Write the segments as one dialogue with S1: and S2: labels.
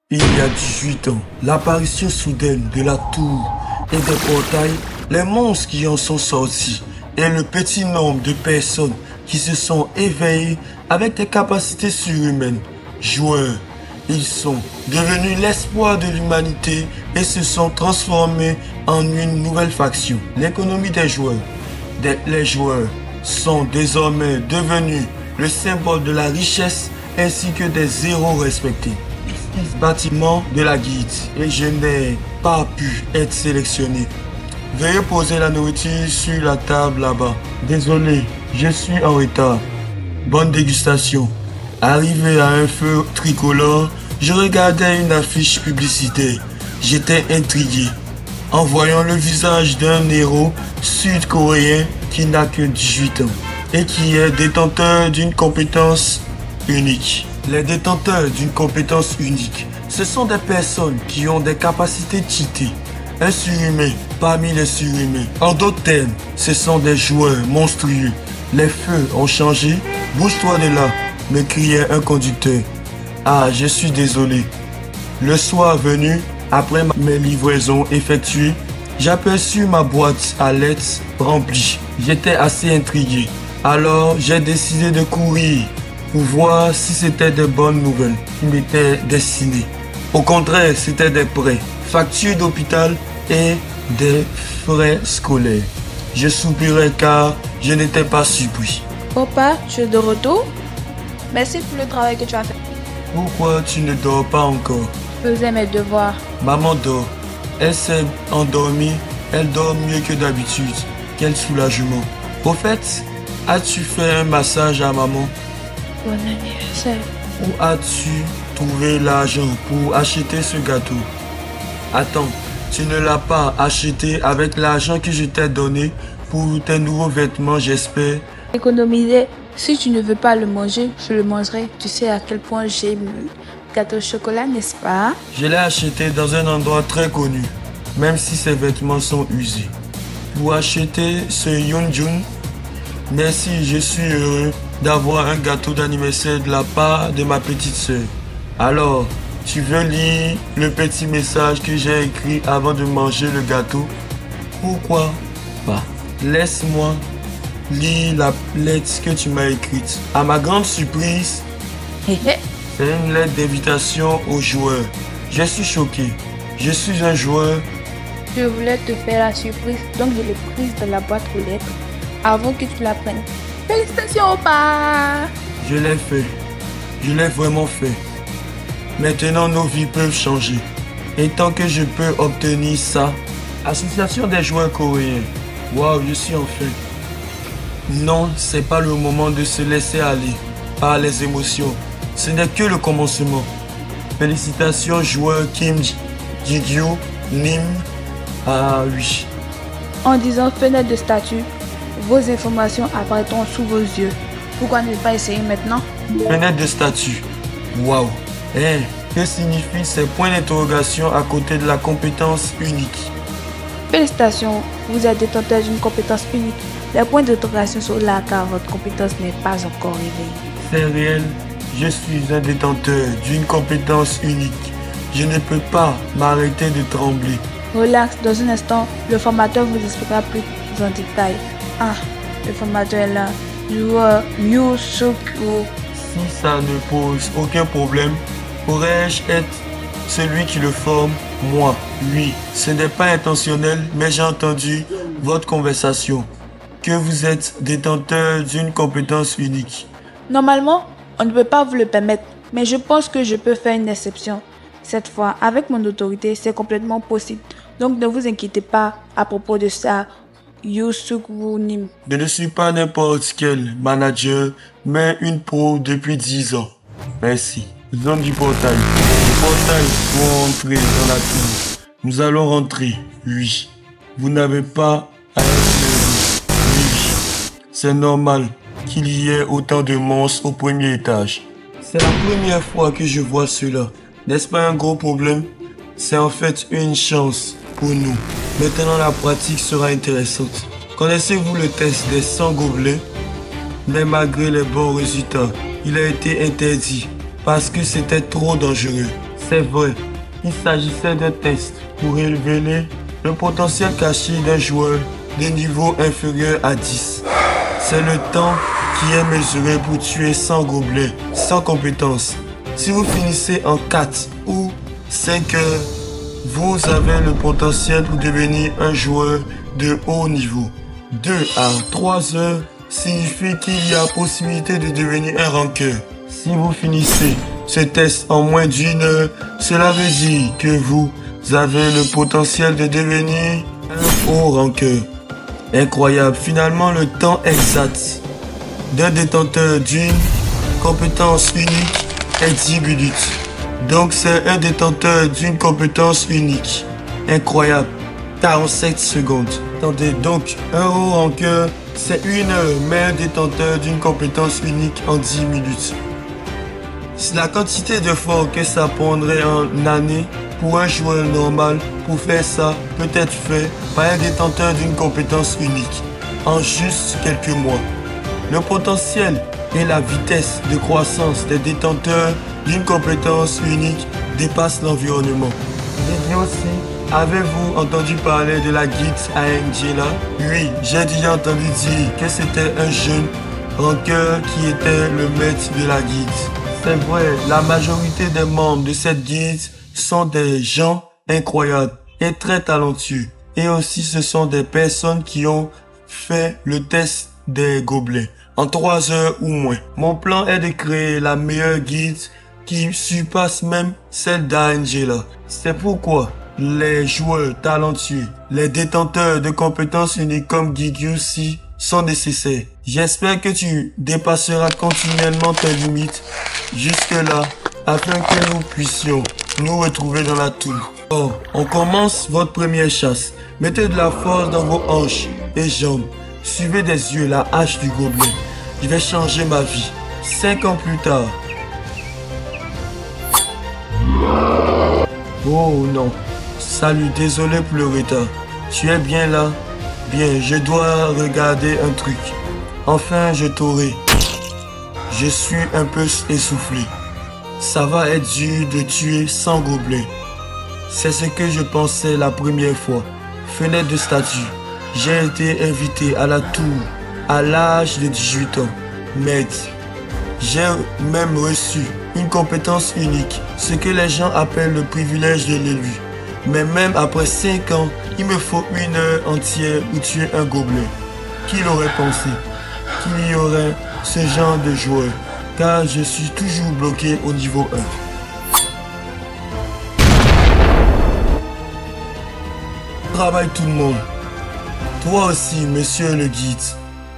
S1: Il y a 18 ans, l'apparition soudaine de la tour et des portails, les monstres qui en sont sortis et le petit nombre de personnes qui se sont éveillées avec des capacités surhumaines. Joueurs, ils sont devenus l'espoir de l'humanité et se sont transformés en une nouvelle faction. L'économie des joueurs. Les joueurs sont désormais devenus le symbole de la richesse ainsi que des héros respectés. Bâtiment de la guide et je n'ai pas pu être sélectionné. Veuillez poser la nourriture sur la table là-bas. Désolé, je suis en retard. Bonne dégustation. Arrivé à un feu tricolore, je regardais une affiche publicitaire. J'étais intrigué en voyant le visage d'un héros sud-coréen qui n'a que 18 ans et qui est détenteur d'une compétence unique. Les détenteurs d'une compétence unique, ce sont des personnes qui ont des capacités cheatées. Un surhumain parmi les surhumains. En d'autres termes, ce sont des joueurs monstrueux. Les feux ont changé. Bouge-toi de là, me criait un conducteur. Ah, je suis désolé. Le soir venu, après mes livraisons effectuées, j'aperçus ma boîte à lettres remplie. J'étais assez intrigué. Alors, j'ai décidé de courir pour voir si c'était de bonnes nouvelles qui m'étaient destinées. Au contraire, c'était des prêts, factures d'hôpital et des frais scolaires. Je soupirais car je n'étais pas surpris.
S2: Papa, tu es de retour? Merci pour le travail que tu as fait.
S1: Pourquoi tu ne dors pas encore?
S2: Je faisais mes devoirs.
S1: Maman dort. Elle s'est endormie. Elle dort mieux que d'habitude. Quel soulagement. Au fait, as-tu fait un massage à maman?
S2: Bon anniversaire.
S1: Où as-tu trouvé l'argent pour acheter ce gâteau? Attends, tu ne l'as pas acheté avec l'argent que je t'ai donné pour tes nouveaux vêtements, j'espère?
S2: Économiser. Si tu ne veux pas le manger, je le mangerai. Tu sais à quel point j'aime le gâteau au chocolat, n'est-ce pas?
S1: Je l'ai acheté dans un endroit très connu, même si ses vêtements sont usés. Pour acheter ce Yunjun, merci, je suis heureux d'avoir un gâteau d'anniversaire de la part de ma petite sœur. Alors, tu veux lire le petit message que j'ai écrit avant de manger le gâteau? Pourquoi pas? Laisse-moi lire la lettre que tu m'as écrite. À ma grande surprise, c'est une lettre d'invitation aux joueurs. Je suis choqué. Je suis un joueur.
S2: Je voulais te faire la surprise, donc je l'ai prise dans la boîte aux lettres avant que tu la prennes. Félicitations, papa!
S1: Je l'ai fait. Je l'ai vraiment fait. Maintenant, nos vies peuvent changer. Et tant que je peux obtenir ça, Association des joueurs coréens. Waouh, je suis en fait. Non, c'est pas le moment de se laisser aller par les émotions. Ce n'est que le commencement. Félicitations, joueurs Kim Ji-gyu, Nim. Ah oui.
S2: En disant fenêtre de statut, vos informations apparaîtront sous vos yeux. Pourquoi ne pas essayer maintenant?
S1: Fenêtre de statut. Waouh. Que signifient ces points d'interrogation à côté de la compétence unique?
S2: Félicitations, vous êtes détenteur d'une compétence unique. Les points d'interrogation sont là car votre compétence n'est pas encore réveillée.
S1: C'est réel, je suis un détenteur d'une compétence unique. Je ne peux pas m'arrêter de trembler.
S2: Relax, dans un instant, le formateur vous expliquera plus en détail. Ah, le formateur est là. Joueur Yu Suk-woo.
S1: Si ça ne pose aucun problème, pourrais-je être celui qui le forme? Moi, oui. Ce n'est pas intentionnel, mais j'ai entendu votre conversation. Que vous êtes détenteur d'une compétence unique.
S2: Normalement, on ne peut pas vous le permettre, mais je pense que je peux faire une exception. Cette fois, avec mon autorité, c'est complètement possible. Donc ne vous inquiétez pas à propos de ça, Yu Suk-woo Nim.
S1: Je ne suis pas n'importe quel manager, mais une pro depuis 10 ans. Merci. Zone du portail. Le portail pour entrer dans la tour. Nous allons rentrer. Oui. Vous n'avez pas à être nerveux. Oui. C'est normal qu'il y ait autant de monstres au premier étage. C'est la première fois que je vois cela. N'est-ce pas un gros problème? C'est en fait une chance pour nous. Maintenant, la pratique sera intéressante. Connaissez-vous le test des 100 gobelets? Mais malgré les bons résultats, il a été interdit parce que c'était trop dangereux. C'est vrai, il s'agissait d'un test pour révéler le potentiel caché d'un joueur de niveau inférieur à 10. C'est le temps qui est mesuré pour tuer 100 gobelins sans compétence. Si vous finissez en 4 ou 5 heures, vous avez le potentiel pour devenir un joueur de haut niveau. 2 à 3 heures signifie qu'il y a possibilité de devenir un rankeur. Si vous finissez ce test en moins d'une heure, cela veut dire que vous avez le potentiel de devenir un haut rankeur. Incroyable, finalement le temps exact d'un détenteur d'une compétence unique est 10 minutes. Donc c'est un détenteur d'une compétence unique. Incroyable, 47 secondes. Attendez, donc un haut rankeur c'est 1 heure, mais un détenteur d'une compétence unique en 10 minutes. La quantité d'efforts que ça prendrait en année pour un joueur normal pour faire ça peut être fait par un détenteur d'une compétence unique en juste quelques mois. Le potentiel et la vitesse de croissance des détenteurs d'une compétence unique dépassent l'environnement. Dites-moi aussi, avez-vous entendu parler de la guide Angela? Oui, j'ai déjà entendu dire que c'était un jeune rankeur qui était le maître de la guide. C'est vrai, la majorité des membres de cette guide sont des gens incroyables et très talentueux. Et aussi ce sont des personnes qui ont fait le test des gobelins en 3 heures ou moins. Mon plan est de créer la meilleure guide qui surpasse même celle d'Angela. C'est pourquoi les joueurs talentueux, les détenteurs de compétences uniques comme Gigiusi sont nécessaires. J'espère que tu dépasseras continuellement tes limites jusque-là afin que nous puissions nous retrouver dans la tour. Oh, on commence votre première chasse. Mettez de la force dans vos hanches et jambes. Suivez des yeux la hache du gobelin. Je vais changer ma vie. 5 ans plus tard. Oh non. Salut, désolé pour le retard. Tu es bien là? Bien, je dois regarder un truc. Enfin, je t'aurai. Je suis un peu essoufflé. Ça va être dur de tuer 100 gobelins. C'est ce que je pensais la première fois. Fenêtre de statue. J'ai été invité à la tour à l'âge de 18 ans. Maître. J'ai même reçu une compétence unique, ce que les gens appellent le privilège de l'élu. Mais même après 5 ans, il me faut 1 heure entière pour tuer un gobelin. Qui l'aurait pensé qu'il y aurait ce genre de joueur? Car je suis toujours bloqué au niveau 1. Travaille tout le monde. Toi aussi, monsieur le guide.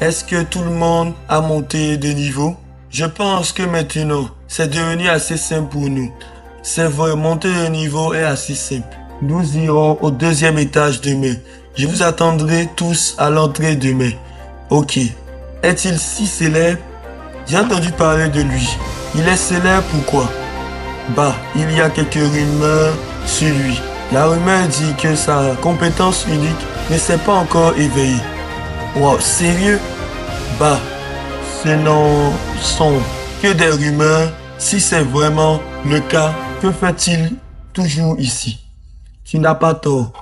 S1: Est-ce que tout le monde a monté de niveau? Je pense que maintenant, c'est devenu assez simple pour nous. C'est vrai, monter de niveau est assez simple. Nous irons au 2e étage demain. Je vous attendrai tous à l'entrée demain. Ok. Est-il si célèbre? J'ai entendu parler de lui. Il est célèbre pourquoi? Bah, il y a quelques rumeurs sur lui. La rumeur dit que sa compétence unique ne s'est pas encore éveillée. Wow, sérieux? Bah, ce n'en sont que des rumeurs. Si c'est vraiment le cas, que fait-il toujours ici? Tu n'as pas tort.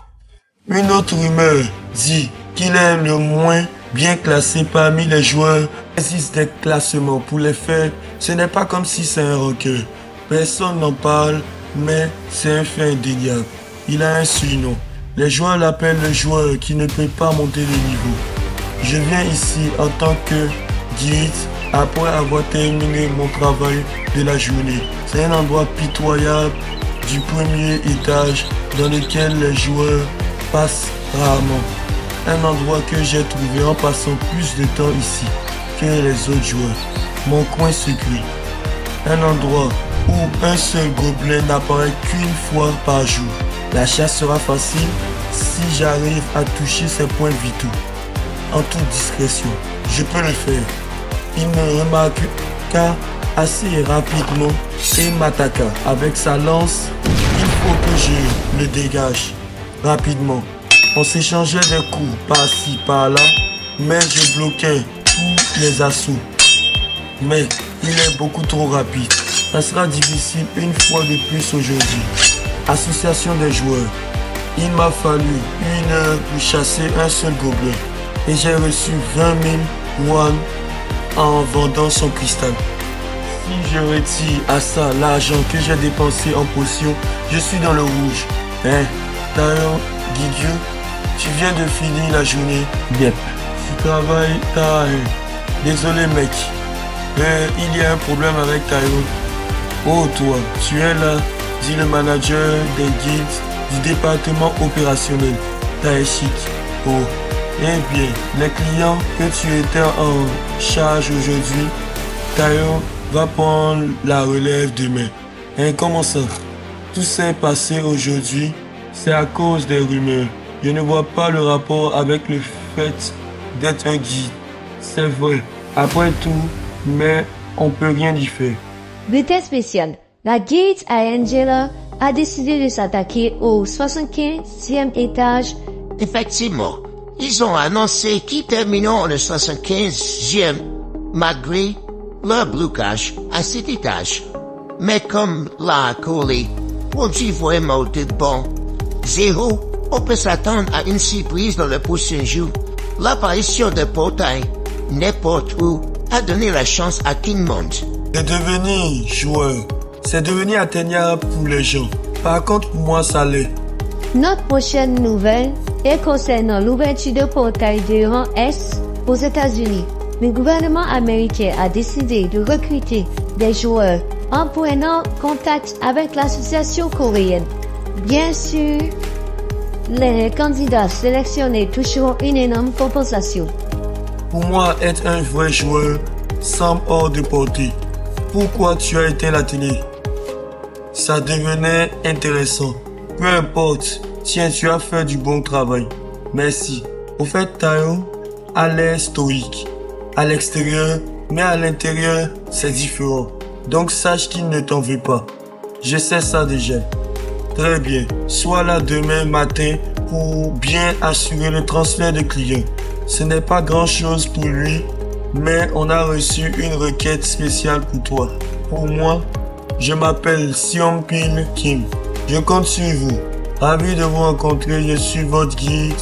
S1: Une autre rumeur dit qu'il est le moins bien classé parmi les joueurs. Il existe des classements pour les faire. Ce n'est pas comme si c'est un rocker. Personne n'en parle, mais c'est un fait indéniable. Il a un surnom. Les joueurs l'appellent le joueur qui ne peut pas monter de niveau. Je viens ici en tant que guide après avoir terminé mon travail de la journée. C'est un endroit pitoyable du 1er étage dans lequel les joueurs passent rarement. Un endroit que j'ai trouvé en passant plus de temps ici que les autres joueurs. Mon coin secret. Un endroit où un seul gobelin n'apparaît qu'une fois par jour. La chasse sera facile si j'arrive à toucher ces points vitaux. En toute discrétion, je peux le faire. Il me remarqua assez rapidement et m'attaqua avec sa lance. Il faut que je le dégage rapidement. On s'échangeait des coups par-ci par-là, mais je bloquais tous les assauts. Mais il est beaucoup trop rapide. Ça sera difficile une fois de plus aujourd'hui. Association des joueurs. Il m'a fallu 1 heure pour chasser un seul gobelin. Et j'ai reçu 20 000 won en vendant son cristal. Si je retire à ça l'argent que j'ai dépensé en potion, je suis dans le rouge. Hein, Tayo, Gigio, tu viens de finir la journée.
S3: Yep.
S1: Tu travailles tard. Désolé mec. Il y a un problème avec Tayo. Oh toi, tu es là, dit le manager des guildes du département opérationnel. Taeshik. Oh. Eh bien, les clients que tu étais en charge aujourd'hui, Tayo va prendre la relève demain. Et comment ça? Tout s'est passé aujourd'hui, c'est à cause des rumeurs. Je ne vois pas le rapport avec le fait d'être un guide. C'est vrai, après tout, mais on peut rien y faire.
S4: Bulletin spécial. La guilde à Angela a décidé de s'attaquer au 75e étage.
S5: Effectivement, ils ont annoncé qu'ils termineront le 75e malgré leur blocage à cet étage. Mais comme l'a collé, produit vraiment de bon. Zéro, on peut s'attendre à une surprise dans le prochain jour. L'apparition de portail, n'importe où, a donné la chance à tout le monde.
S1: C'est devenir joueur. C'est devenir atteignable pour les gens. Par contre, pour moi, ça l'est.
S4: Notre prochaine nouvelle est concernant l'ouverture de portail de rang S aux États-Unis. Le gouvernement américain a décidé de recruter des joueurs en prenant contact avec l'association coréenne. Bien sûr, les candidats sélectionnés toucheront une énorme compensation.
S1: Pour moi, être un vrai joueur semble hors de portée. Pourquoi tu as été à la télé? Ça devenait intéressant. Peu importe. Tiens, tu as fait du bon travail. Merci. Au fait, Tayo a l'air stoïque. À l'extérieur, mais à l'intérieur, c'est différent. Donc sache qu'il ne t'en veut pas. Je sais ça déjà. Très bien. Sois là demain matin pour bien assurer le transfert de clients. Ce n'est pas grand-chose pour lui, mais on a reçu une requête spéciale pour toi. Pour moi, je m'appelle Seong-pil Kim. Je compte sur vous. Ravi de vous rencontrer, je suis votre guide,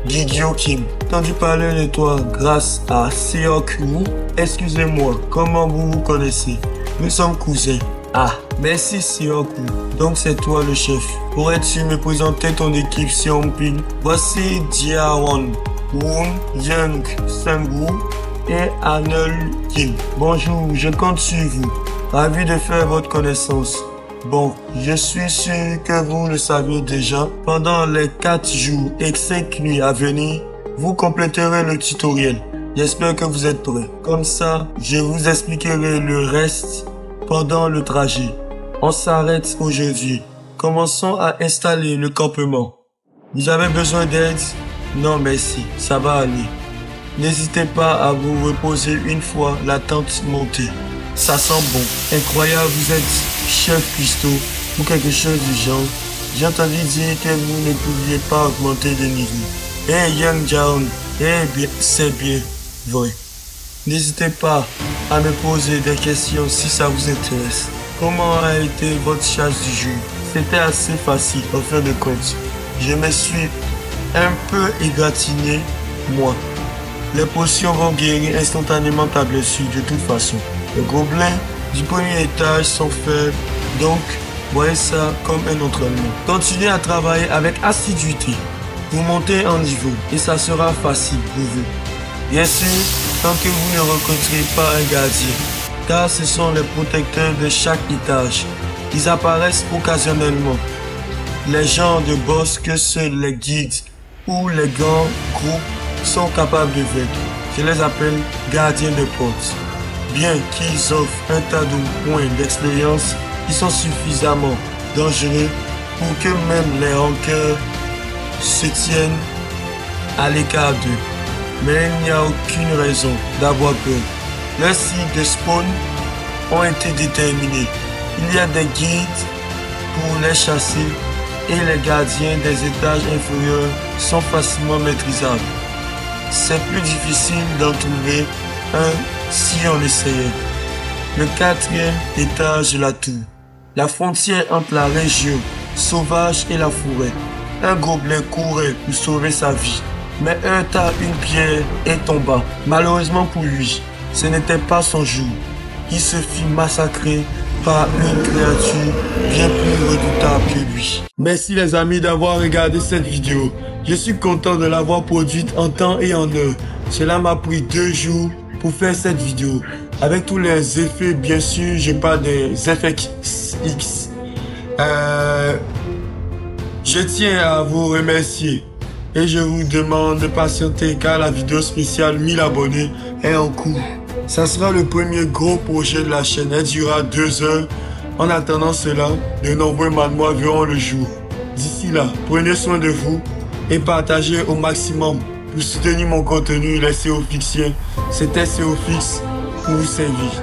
S1: Gigio Kim. J'ai entendu parler de toi grâce à Seok-woo. Excusez-moi, comment vous vous connaissez? Nous sommes cousins. Ah, merci Seok-woo. Donc c'est toi le chef. Pourrais-tu me présenter ton équipe Seong-pil? Voici Jiawon, Woon, Young, Sang-woo et Anol Kim. Bonjour, je compte sur vous. Ravi de faire votre connaissance. Bon, je suis sûr que vous le savez déjà. Pendant les 4 jours et 5 nuits à venir, vous compléterez le tutoriel. J'espère que vous êtes prêts. Comme ça, je vous expliquerai le reste pendant le trajet. On s'arrête aujourd'hui. Commençons à installer le campement. Vous avez besoin d'aide? Non, merci. Ça va aller. N'hésitez pas à vous reposer une fois la tente montée. Ça sent bon. Incroyable, vous êtes chef cuistot ou quelque chose du genre. J'ai entendu dire que vous ne pouviez pas augmenter de niveau. Young Jaon, bien, c'est bien vrai. N'hésitez pas à me poser des questions si ça vous intéresse. Comment a été votre charge du jour? C'était assez facile, en fin de compte. Je me suis un peu égratigné, moi. Les potions vont guérir instantanément ta blessure de toute façon. Les gobelins du premier étage sont faibles, donc voyez ça comme un entraînement. Continuez à travailler avec assiduité pour monter en niveau et ça sera facile pour vous. Bien sûr, tant que vous ne rencontrez pas un gardien, car ce sont les protecteurs de chaque étage. Ils apparaissent occasionnellement. Les genres de boss que seuls les guides ou les grands groupes sont capables de vaincre. Je les appelle gardiens de porte. Bien qu'ils offrent un tas de points d'expérience, ils sont suffisamment dangereux pour que même les rankeurs se tiennent à l'écart d'eux. Mais il n'y a aucune raison d'avoir peur. Leurs cycles de spawn ont été déterminés. Il y a des guides pour les chasser et les gardiens des étages inférieurs sont facilement maîtrisables. C'est plus difficile d'en trouver un si on essayait. le 4e étage de la tour. La frontière entre la région sauvage et la forêt. Un gobelin courait pour sauver sa vie, mais heurta une pierre et tomba. Malheureusement pour lui, ce n'était pas son jour. Il se fit massacrer par une créature bien plus redoutable que lui. Merci les amis d'avoir regardé cette vidéo. Je suis content de l'avoir produite en temps et en heure. Cela m'a pris 2 jours pour faire cette vidéo. Avec tous les effets, bien sûr, j'ai pas des effets X. Je tiens à vous remercier et je vous demande de patienter car la vidéo spéciale 1000 abonnés est en cours. Ça sera le premier gros projet de la chaîne. Elle durera 2 heures. En attendant cela, de nombreux manuels verront le jour. D'ici là, prenez soin de vous et partagez au maximum pour soutenir mon contenu. Les Céofixiens, c'était Céofix pour vous servir.